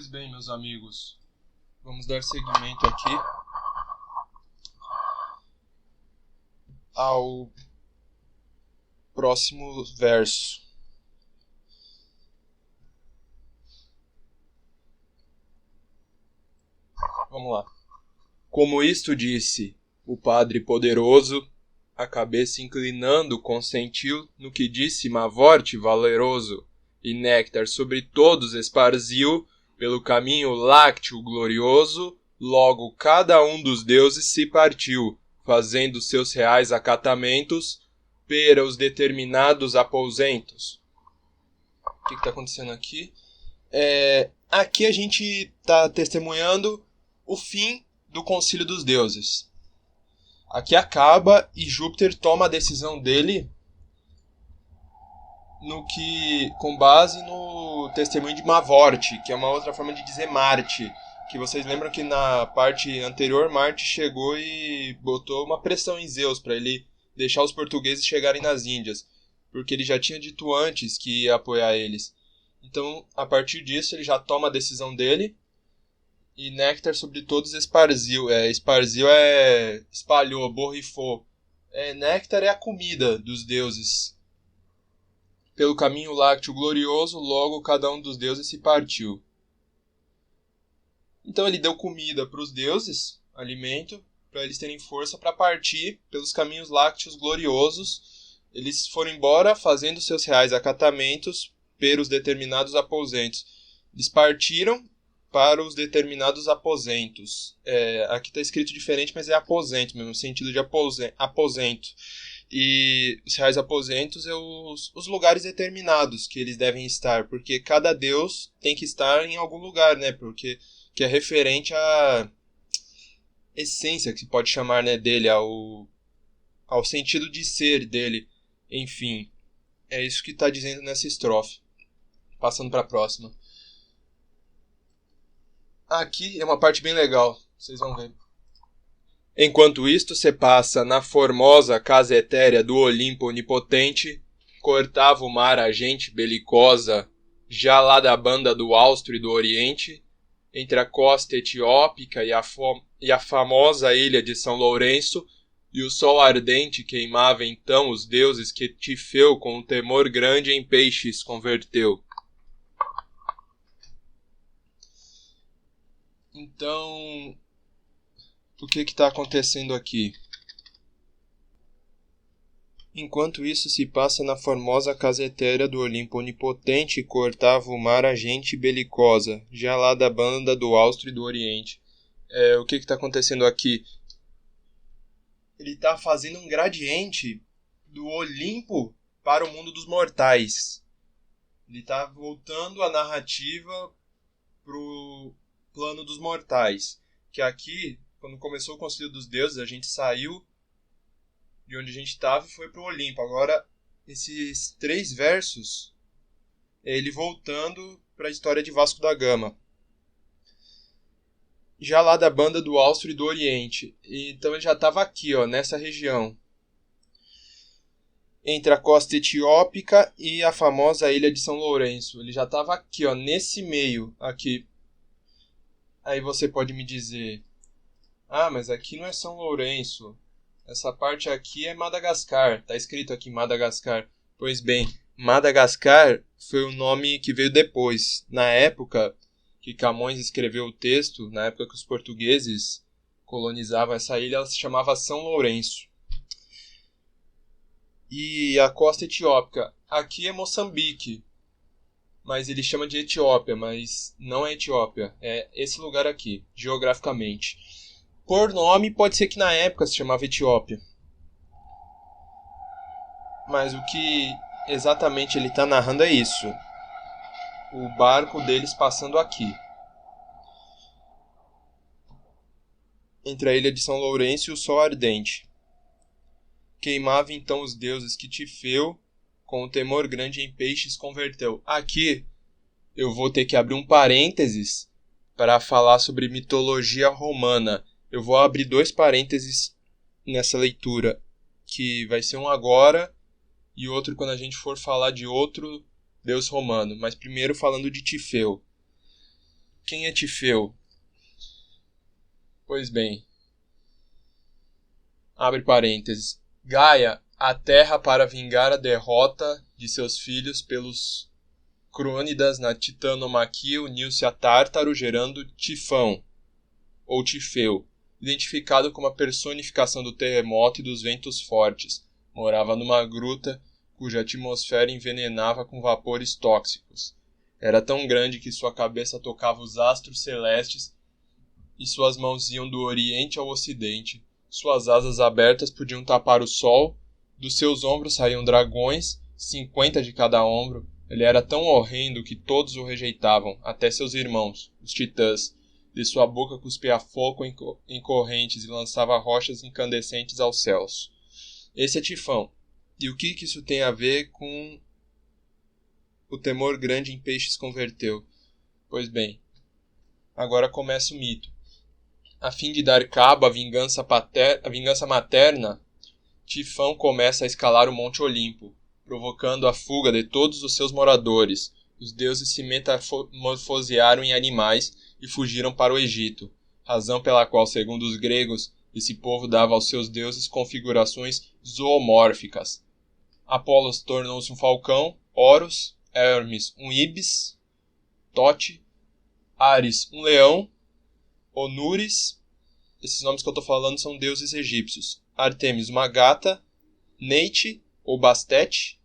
Pois bem, meus amigos, vamos dar seguimento aqui ao próximo verso. Vamos lá. Como isto disse o Padre poderoso, a cabeça inclinando consentiu no que disse Mavorte valeroso, e néctar sobre todos esparziu, pelo caminho lácteo glorioso, logo cada um dos deuses se partiu, fazendo seus reais acatamentos, pera os determinados aposentos. O que está acontecendo aqui? Aqui a gente está testemunhando o fim do Concílio dos Deuses. Aqui acaba e Júpiter toma a decisão dele com base no testemunho de Mavorte, que é uma outra forma de dizer Marte. Que vocês lembram que na parte anterior Marte chegou e botou uma pressão em Zeus para ele deixar os portugueses chegarem nas Índias, porque ele já tinha dito antes que ia apoiar eles. Então, a partir disso, ele já toma a decisão dele. E néctar sobre todos esparziu. Esparziu espalhou, borrifou. Néctar é a comida dos deuses. Pelo caminho lácteo glorioso, logo cada um dos deuses se partiu. Então ele deu comida para os deuses, alimento, para eles terem força para partir pelos caminhos lácteos gloriosos. Eles foram embora fazendo seus reais acatamentos pelos determinados aposentos. Eles partiram para os determinados aposentos. Aqui está escrito diferente, mas é aposento mesmo, no sentido de aposento. E os reais aposentos é os lugares determinados que eles devem estar, porque cada deus tem que estar em algum lugar, né? Porque que é referente à essência, que se pode chamar, né, dele, ao sentido de ser dele. Enfim, é isso que está dizendo nessa estrofe. Passando para a próxima. Aqui é uma parte bem legal, vocês vão ver. Enquanto isto se passa na formosa casa etérea do Olimpo onipotente, cortava o mar a gente belicosa, já lá da banda do Austro e do Oriente, entre a costa etiópica e a famosa ilha de São Lourenço, e o sol ardente queimava então os deuses que Tifeu com um temor grande em peixes converteu. Então, o que está acontecendo aqui? Enquanto isso se passa na formosa casa etérea do Olimpo onipotente, cortava o mar a gente belicosa, já lá da banda do Austro e do Oriente. O que está acontecendo aqui? Ele está fazendo um gradiente do Olimpo para o mundo dos mortais. Ele está voltando a narrativa para o plano dos mortais. Que aqui, quando começou o Concílio dos Deuses, a gente saiu de onde a gente estava e foi para o Olimpo. Agora, esses 3 versos, ele voltando para a história de Vasco da Gama. Já lá da banda do Austro e do Oriente. Então ele já estava aqui, nessa região. Entre a costa etiópica e a famosa ilha de São Lourenço. Ele já estava aqui, nesse meio, aqui. Aí você pode me dizer, mas aqui não é São Lourenço. Essa parte aqui é Madagascar. Está escrito aqui Madagascar. Pois bem, Madagascar foi o nome que veio depois. Na época que Camões escreveu o texto, na época que os portugueses colonizavam essa ilha, ela se chamava São Lourenço. E a costa etiópica. Aqui é Moçambique. Mas ele chama de Etiópia, mas não é Etiópia. É esse lugar aqui, geograficamente. Por nome, pode ser que na época se chamava Etiópia. Mas o que exatamente ele está narrando é isso. O barco deles passando aqui. Entre a ilha de São Lourenço e o sol ardente. Queimava então os deuses que Tifeu, com o temor grande em peixes, converteu. Aqui eu vou ter que abrir um parênteses para falar sobre mitologia romana. Eu vou abrir 2 parênteses nessa leitura, que vai ser um agora e outro quando a gente for falar de outro deus romano. Mas primeiro falando de Tifeu. Quem é Tifeu? Pois bem, abre parênteses. Gaia, a terra para vingar a derrota de seus filhos pelos Crônidas na Titanomaquia uniu-se a Tártaro, gerando Tifão, ou Tifeu, identificado como a personificação do terremoto e dos ventos fortes. Morava numa gruta cuja atmosfera envenenava com vapores tóxicos. Era tão grande que sua cabeça tocava os astros celestes e suas mãos iam do oriente ao ocidente. Suas asas abertas podiam tapar o sol, dos seus ombros saíam dragões, 50 de cada ombro. Ele era tão horrendo que todos o rejeitavam, até seus irmãos, os titãs. De sua boca cuspia fogo em correntes e lançava rochas incandescentes aos céus. Esse é Tifão. E o que isso tem a ver com o temor grande em peixes converteu? Pois bem, agora começa o mito. A fim de dar cabo à vingança materna, Tifão começa a escalar o Monte Olimpo, provocando a fuga de todos os seus moradores. Os deuses se metamorfosearam em animais e fugiram para o Egito, razão pela qual, segundo os gregos, esse povo dava aos seus deuses configurações zoomórficas. Apolo tornou-se um falcão, Horus, Hermes um ibis, Tote, Ares um leão, Onures, esses nomes que eu estou falando são deuses egípcios, Artemis uma gata, Neite ou Bastete,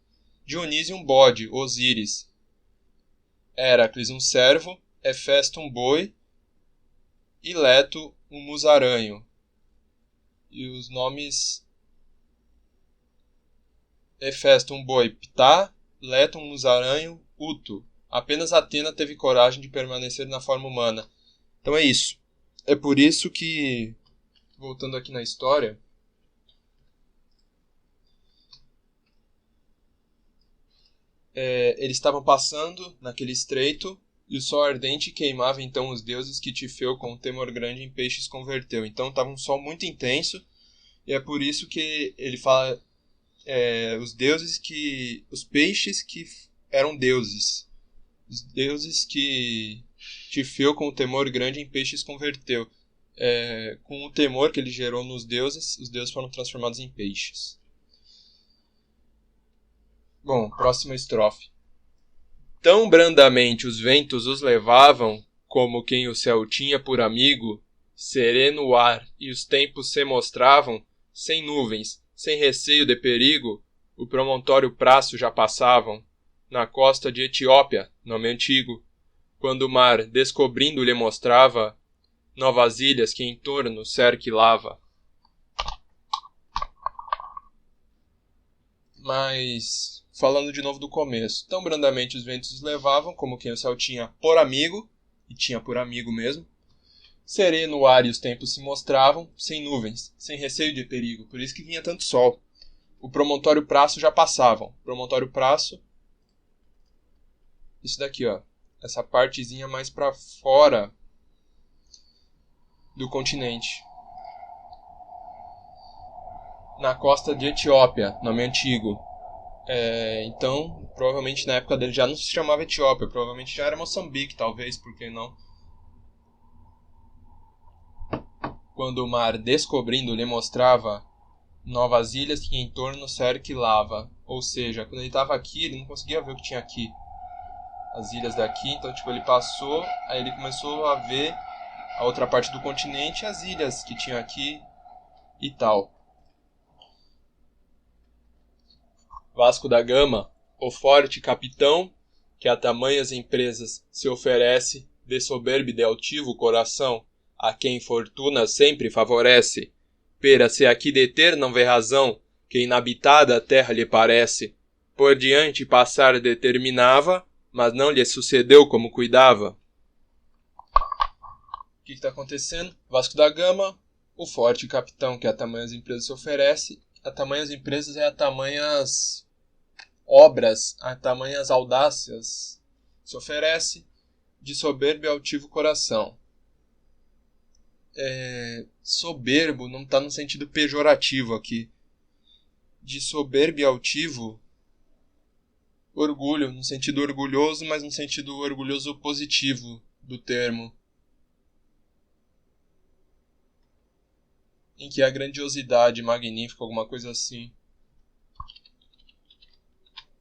Dionísio um bode, Osíris, Heracles um cervo, Hefesto um boi e Leto um musaranho. E os nomes: Hefesto um boi, Ptah, Leto um musaranho, Uto. Apenas Atena teve coragem de permanecer na forma humana. Então é isso. É por isso que, voltando aqui na história, eles estavam passando naquele estreito e o sol ardente queimava então os deuses que Tifeu com um temor grande em peixes converteu. Então estava um sol muito intenso e é por isso que ele fala os peixes que eram deuses. Os deuses que Tifeu com o temor grande em peixes converteu. Com o temor que ele gerou nos deuses, os deuses foram transformados em peixes. Bom, próxima estrofe. Tão brandamente os ventos os levavam, como quem o céu tinha por amigo, sereno o ar e os tempos se mostravam, sem nuvens, sem receio de perigo, o promontório Praço já passavam, na costa de Etiópia, nome antigo, quando o mar, descobrindo, lhe mostrava novas ilhas que em torno cerca e lava. Mas, falando de novo do começo, tão brandamente os ventos os levavam, como quem o céu tinha por amigo, e tinha por amigo mesmo, sereno o ar e os tempos se mostravam, sem nuvens, sem receio de perigo, por isso que vinha tanto sol. O promontório Praço já passavam. Promontório Praço, isso daqui, ó, essa partezinha mais para fora do continente. Na costa de Etiópia, nome antigo. Então, provavelmente na época dele já não se chamava Etiópia, provavelmente já era Moçambique, talvez, por que não? Quando o mar, descobrindo, lhe mostrava novas ilhas que em torno cerca e lava. Ou seja, quando ele estava aqui, ele não conseguia ver o que tinha aqui. As ilhas daqui, então ele passou, aí ele começou a ver a outra parte do continente, as ilhas que tinha aqui e tal. Vasco da Gama, o forte capitão, que a tamanhas empresas se oferece, de soberbo e de altivo coração, a quem fortuna sempre favorece. Pera se aqui deter não vê razão, que inabitada a terra lhe parece. Por diante passar determinava, mas não lhe sucedeu como cuidava. O que está acontecendo? Vasco da Gama, o forte capitão que a tamanhas empresas se oferece. A tamanhas empresas é a tamanhas obras, a tamanhas audácias se oferece, de soberbo e altivo coração. Soberbo não está no sentido pejorativo aqui. De soberbo e altivo, orgulho, no sentido orgulhoso, mas no sentido orgulhoso positivo, do termo. Em que a grandiosidade, magnífica, alguma coisa assim.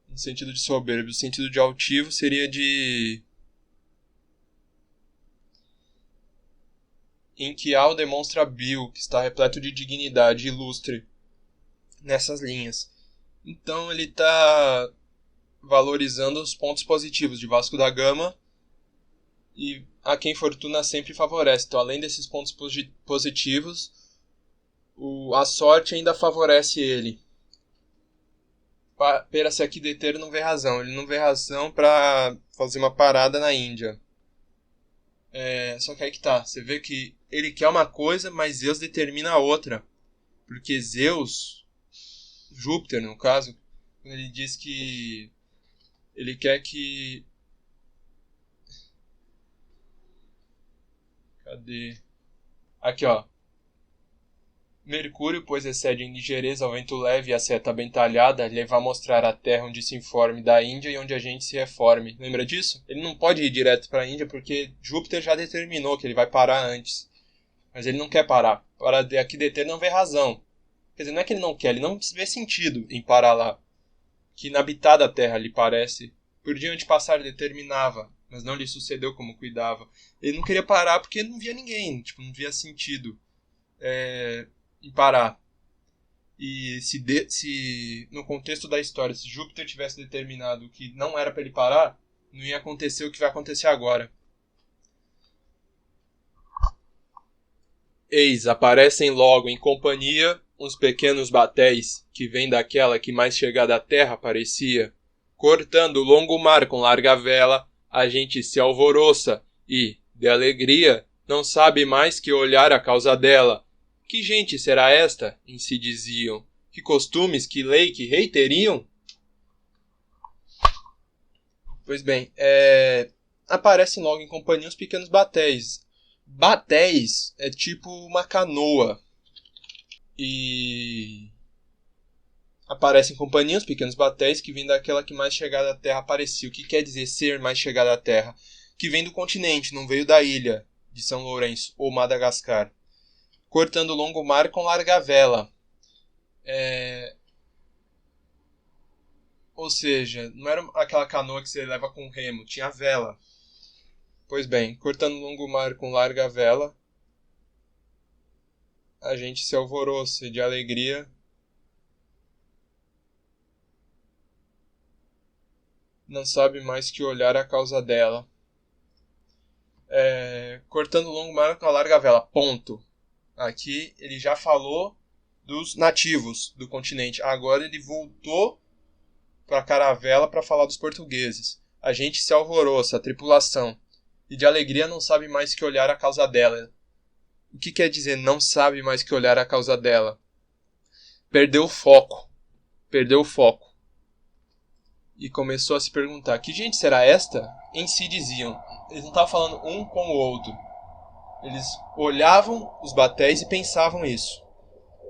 No sentido de soberbo. O sentido de altivo seria de... em que Al demonstra Bill, que está repleto de dignidade ilustre nessas linhas. Então ele está valorizando os pontos positivos de Vasco da Gama e a quem fortuna sempre favorece. Então, além desses pontos positivos, a sorte ainda favorece ele. Pera se aqui deter não vê razão. Ele não vê razão para fazer uma parada na Índia. Só que aí que tá. Você vê que ele quer uma coisa, mas Zeus determina a outra. Porque Zeus, Júpiter no caso, ele diz que ele quer que... Cadê? Aqui, ó. Mercúrio, pois excede em ligeireza ao vento leve e a seta bem talhada, leva a mostrar a terra onde se informe da Índia e onde a gente se reforme. Lembra disso? Ele não pode ir direto para a Índia porque Júpiter já determinou que ele vai parar antes. Mas ele não quer parar. Para aqui deter não vê razão. Quer dizer, não é que ele não quer, ele não vê sentido em parar lá. Que inabitada a terra lhe parece. Por diante passar determinava, mas não lhe sucedeu como cuidava. Ele não queria parar porque não via ninguém, não via sentido em parar. E se no contexto da história, se Júpiter tivesse determinado que não era para ele parar, não ia acontecer o que vai acontecer agora. Eis, aparecem logo em companhia uns pequenos batéis, que vêm daquela que mais chegada à terra parecia. Cortando o longo mar com larga vela, a gente se alvoroça e, de alegria, não sabe mais que olhar a causa dela. Que gente será esta? Em si diziam. Que costumes, que lei, que rei teriam? Pois bem, aparecem logo em companhia os pequenos batéis. Batéis é tipo uma canoa. E aparecem em companhia os pequenos batéis que vêm daquela que mais chegada à terra parecia. O que quer dizer ser mais chegada à terra? Que vem do continente, não veio da ilha de São Lourenço ou Madagascar. Cortando o longo mar com larga vela. Ou seja, não era aquela canoa que você leva com remo, tinha vela. Pois bem, cortando o longo mar com larga vela, a gente se alvoroça e de alegria não sabe mais que olhar a causa dela. Cortando o longo mar com a larga vela, ponto. Aqui ele já falou dos nativos do continente. Agora ele voltou para a caravela para falar dos portugueses. A gente se alvoroça, a tripulação, e de alegria não sabe mais que olhar a causa dela. O que quer dizer não sabe mais que olhar a causa dela? Perdeu o foco. Perdeu o foco. E começou a se perguntar, que gente será esta? Em si diziam. Eles não estavam falando um com o outro. Eles olhavam os batéis e pensavam isso.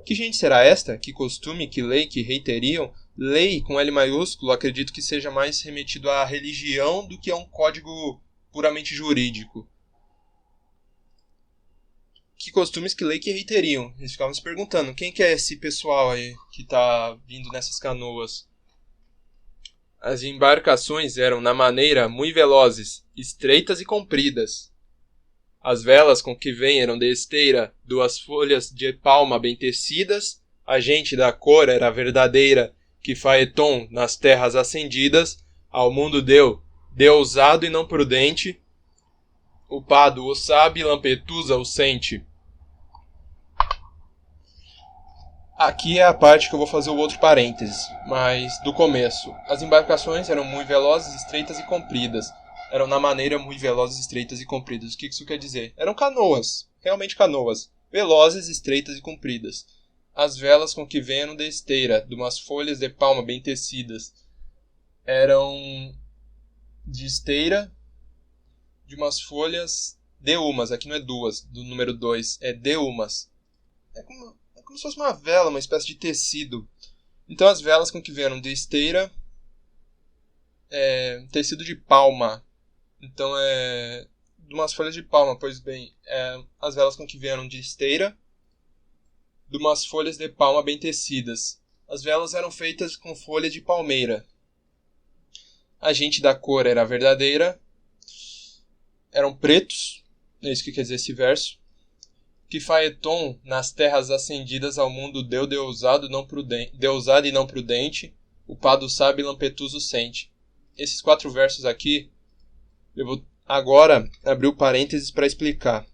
Que gente será esta? Que costume, que lei, que rei teriam? Lei, com L maiúsculo, acredito que seja mais remetido à religião do que a um código puramente jurídico. Que costumes, que lei, que rei teriam? Eles ficavam se perguntando, quem que é esse pessoal aí que está vindo nessas canoas? As embarcações eram, na maneira, muito velozes, estreitas e compridas. As velas com que vêm eram de esteira, 2 folhas de palma bem tecidas, a gente da cor era verdadeira, que Faeton, nas terras acendidas, ao mundo deu, ousado e não prudente, o Pado o sabe, Lampetusa o sente. Aqui é a parte que eu vou fazer o outro parênteses, mas do começo. As embarcações eram muito velozes, estreitas e compridas. Eram na maneira muito velozes, estreitas e compridas. O que isso quer dizer? Eram canoas, realmente canoas. Velozes, estreitas e compridas. As velas com que vêm eram de esteira, de umas folhas de palma bem tecidas. Eram de esteira, de umas folhas de umas. Aqui não é duas, do número 2, é de umas. É como se fosse uma vela, uma espécie de tecido. Então as velas com que vieram de esteira, tecido de palma. Então de umas folhas de palma, pois bem, as velas com que vieram de esteira, de umas folhas de palma bem tecidas. As velas eram feitas com folha de palmeira. A gente da cor era verdadeira, eram pretos, é isso que quer dizer esse verso, que Faeton, nas terras ascendidas ao mundo deu deusado e não prudente, o pado sabe e lampetuso sente. Esses 4 versos aqui, eu vou agora abrir o parênteses para explicar.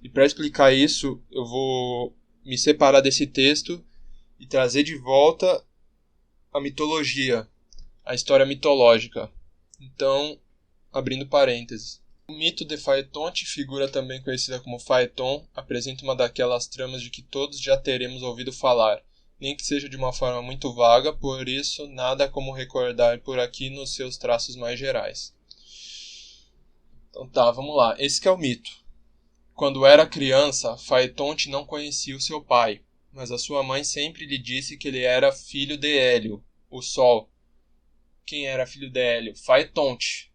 E para explicar isso, eu vou me separar desse texto e trazer de volta a mitologia, a história mitológica. Então, abrindo parênteses. O mito de Faetonte, figura também conhecida como Faeton, apresenta uma daquelas tramas de que todos já teremos ouvido falar, nem que seja de uma forma muito vaga, por isso nada como recordar por aqui nos seus traços mais gerais. Então tá, vamos lá. Esse que é o mito. Quando era criança, Faetonte não conhecia o seu pai, mas a sua mãe sempre lhe disse que ele era filho de Hélio, o Sol. Quem era filho de Hélio? Faetonte.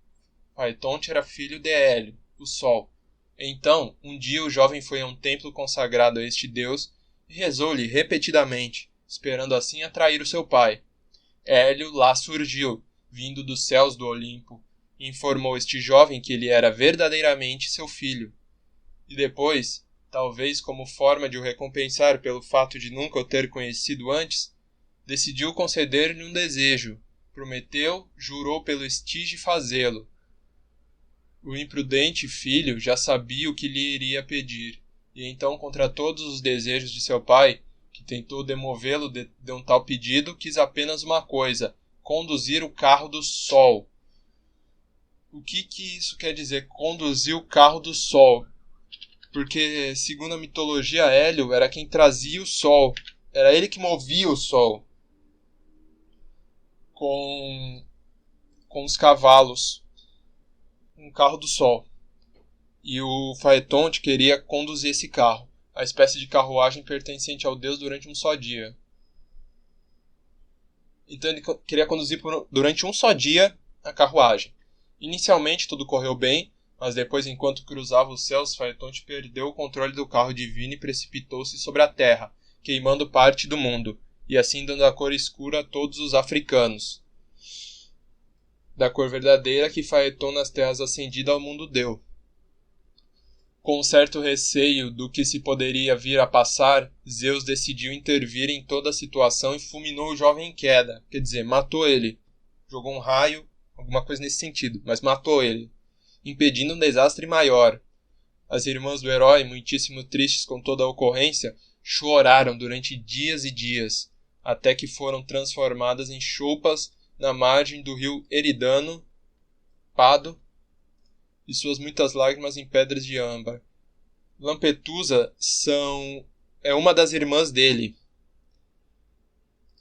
Faetonte era filho de Hélio, o Sol. Então, um dia o jovem foi a um templo consagrado a este deus e rezou-lhe repetidamente, esperando assim atrair o seu pai. Hélio lá surgiu, vindo dos céus do Olimpo, e informou este jovem que ele era verdadeiramente seu filho. E depois, talvez como forma de o recompensar pelo fato de nunca o ter conhecido antes, decidiu conceder-lhe um desejo. Prometeu, jurou pelo estige fazê-lo. O imprudente filho já sabia o que lhe iria pedir, e então, contra todos os desejos de seu pai, que tentou demovê-lo de um tal pedido, quis apenas uma coisa: conduzir o carro do sol. O que isso quer dizer, conduzir o carro do sol? Porque, segundo a mitologia, Hélio era quem trazia o sol, era ele que movia o sol com os cavalos. Um carro do sol. E o Faetonte queria conduzir esse carro, a espécie de carruagem pertencente ao deus durante um só dia. Então ele queria conduzir durante um só dia a carruagem. Inicialmente tudo correu bem, mas depois, enquanto cruzava os céus, Faetonte perdeu o controle do carro divino e precipitou-se sobre a terra, queimando parte do mundo, e assim dando a cor escura a todos os africanos. Da cor verdadeira que Faeton nas terras ascendidas ao mundo deu. Com certo receio do que se poderia vir a passar, Zeus decidiu intervir em toda a situação e fulminou o jovem em queda, quer dizer, matou ele. Jogou um raio, alguma coisa nesse sentido, mas matou ele, impedindo um desastre maior. As irmãs do herói, muitíssimo tristes com toda a ocorrência, choraram durante dias e dias, até que foram transformadas em chopas na margem do rio Eridano, Pado, e suas muitas lágrimas em pedras de âmbar. Lampetusa é uma das irmãs dele,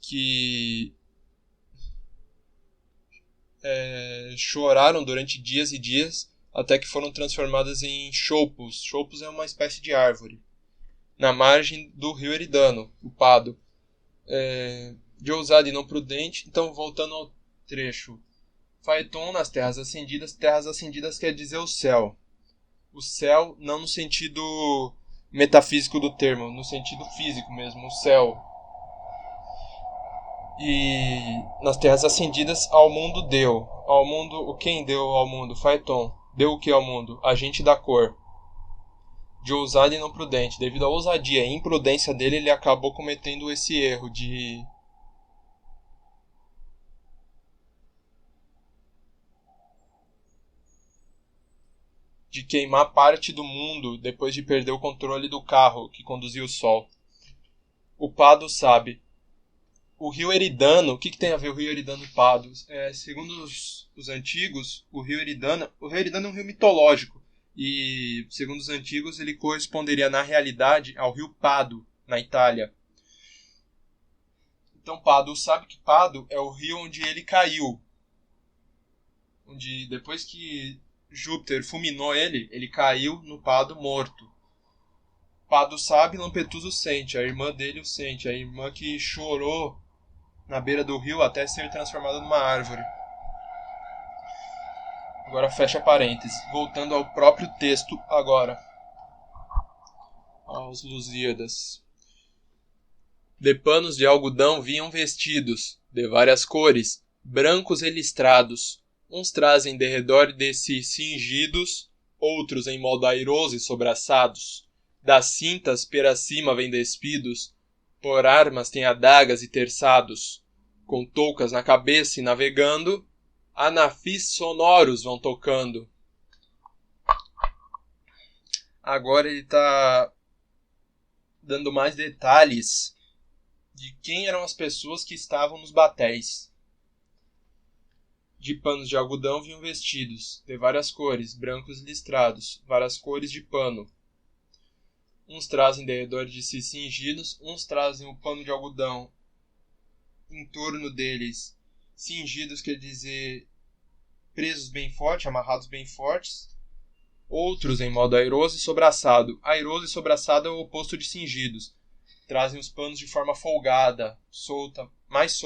que choraram durante dias e dias, até que foram transformadas em choupos. Choupos é uma espécie de árvore, na margem do rio Eridano, o Pado. De ousado e não prudente. Então, voltando ao trecho. Faeton nas terras ascendidas quer dizer o céu. O céu não no sentido metafísico do termo, no sentido físico mesmo, o céu. E nas terras ascendidas ao mundo deu. Ao mundo, quem deu ao mundo? Faeton. Deu o que ao mundo? A gente da cor. De ousado e não prudente. Devido à ousadia e imprudência dele, ele acabou cometendo esse erro de queimar parte do mundo depois de perder o controle do carro que conduzia o sol. O Pado sabe. O rio Eridano, o que tem a ver o rio Eridano e o Pado? Segundo os antigos, o rio Eridano é um rio mitológico. E, segundo os antigos, ele corresponderia na realidade ao rio Pado, na Itália. Então Pado sabe que Pado é o rio onde ele caiu. Onde depois que Júpiter fulminou ele caiu no Pado morto. Pado sabe, Lampetuso sente, a irmã dele o sente, a irmã que chorou na beira do rio até ser transformada numa árvore. Agora fecha parênteses. Voltando ao próprio texto agora. Aos Lusíadas. De panos de algodão vinham vestidos, de várias cores, brancos e listrados. Uns trazem de redor de si cingidos, outros em modo airoso e sobraçados. Das cintas pera cima vêm despidos, por armas têm adagas e terçados. Com toucas na cabeça e navegando, anafis sonoros vão tocando. Agora ele está dando mais detalhes de quem eram as pessoas que estavam nos batéis. De panos de algodão vinham vestidos, de várias cores, brancos e listrados, várias cores de pano. Uns trazem de redor de si cingidos, uns trazem o pano de algodão em torno deles, cingidos quer dizer presos bem forte, amarrados bem fortes. Outros em modo airoso e sobraçado. Airoso e sobraçado é o oposto de cingidos. Trazem os panos de forma folgada, solta, mais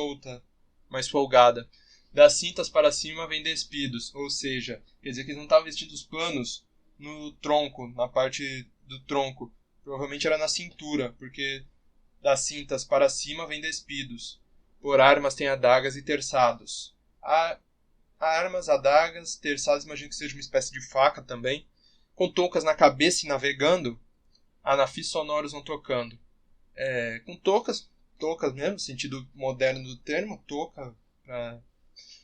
folgada. Das cintas para cima vêm despidos, ou seja, quer dizer que eles não estavam vestindo os panos no tronco, na parte do tronco. Provavelmente era na cintura, porque das cintas para cima vêm despidos. Por armas tem adagas e terçados. Armas, adagas, terçados, imagino que seja uma espécie de faca também. Com toucas na cabeça e navegando, anafis sonoros vão tocando. Com toucas mesmo, sentido moderno do termo, touca para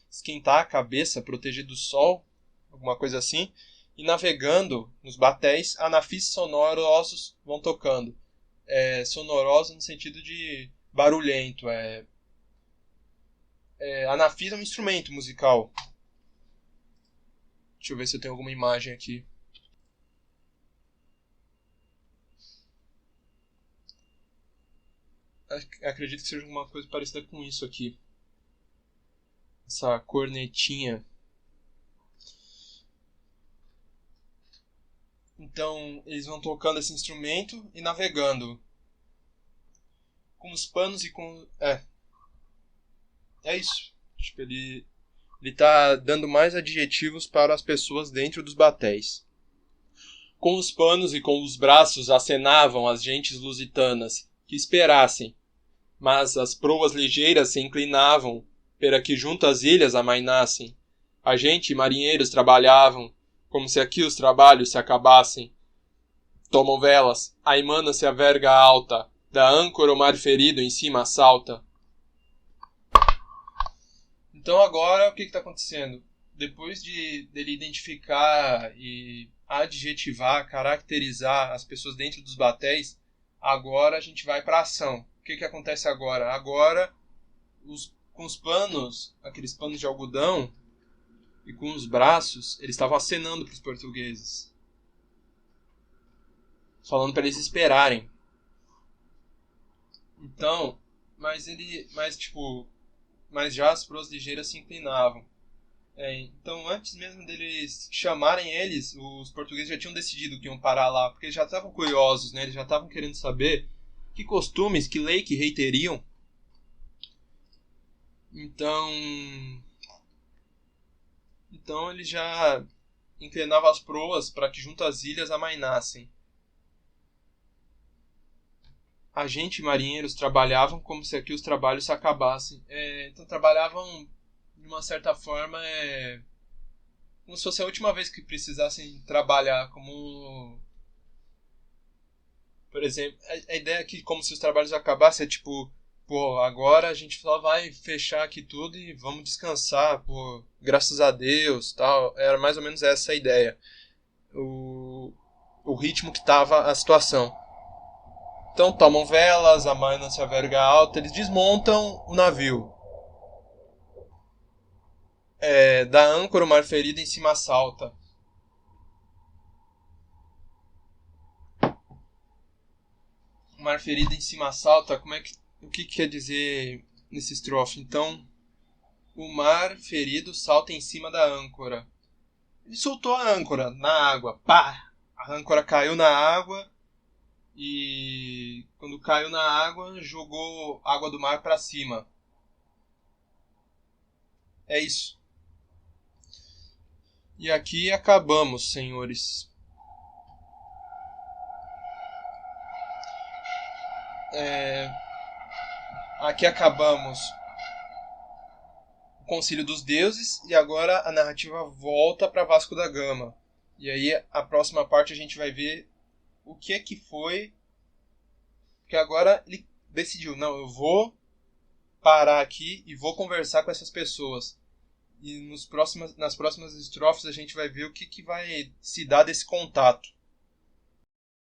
esquentar a cabeça, proteger do sol, alguma coisa assim. E navegando nos batéis, anafis sonorosos vão tocando. Sonoroso no sentido de barulhento. Anafis é um instrumento musical. Deixa eu ver se eu tenho alguma imagem aqui. Acredito que seja alguma coisa parecida com isso aqui. Essa cornetinha. Então, eles vão tocando esse instrumento e navegando. Com os panos e com... É isso. Tipo, ele está dando mais adjetivos para as pessoas dentro dos batéis. Com os panos e com os braços acenavam as gentes lusitanas, que esperassem. Mas as proas ligeiras se inclinavam, para que junto às ilhas amainassem. A gente e marinheiros trabalhavam, como se aqui os trabalhos se acabassem. Tomam velas, aimana-se a verga alta, da âncora o mar ferido em cima assalta. Então agora o que está acontecendo? Depois dele identificar e adjetivar, caracterizar as pessoas dentro dos batéis, agora a gente vai para a ação. O que acontece agora? Agora, com os panos, aqueles panos de algodão, e com os braços, eles estavam acenando para os portugueses. Falando para eles esperarem. Então, mas já as proas ligeiras se inclinavam. Então, antes mesmo deles chamarem eles, os portugueses já tinham decidido que iam parar lá, porque eles já estavam curiosos, né? Eles já estavam querendo saber que costumes, que lei, que rei teriam. Então eles já inclinavam as proas para que junto às ilhas amainassem. A gente e marinheiros trabalhavam como se aqui os trabalhos se acabassem. Então trabalhavam de uma certa forma como se fosse a última vez que precisassem trabalhar, como por exemplo, a ideia aqui como se os trabalhos acabassem é tipo, agora a gente só vai fechar aqui tudo e vamos descansar, graças a Deus, tal. Era mais ou menos essa a ideia. O ritmo que estava a situação. Então tomam velas, amainam-se a verga alta, eles desmontam o navio. Da âncora o mar ferido em cima assalta. O mar ferido em cima assalta, o que quer dizer nesse estrofe? Então, o mar ferido salta em cima da âncora. Ele soltou a âncora na água. Pá! A âncora caiu na água e quando caiu na água, jogou a água do mar para cima. É isso. E aqui acabamos, senhores. Aqui acabamos o Concílio dos Deuses e agora a narrativa volta para Vasco da Gama. E aí a próxima parte a gente vai ver o que é que foi. Porque agora ele decidiu, não, eu vou parar aqui e vou conversar com essas pessoas. E nas próximas estrofes a gente vai ver o que vai se dar desse contato.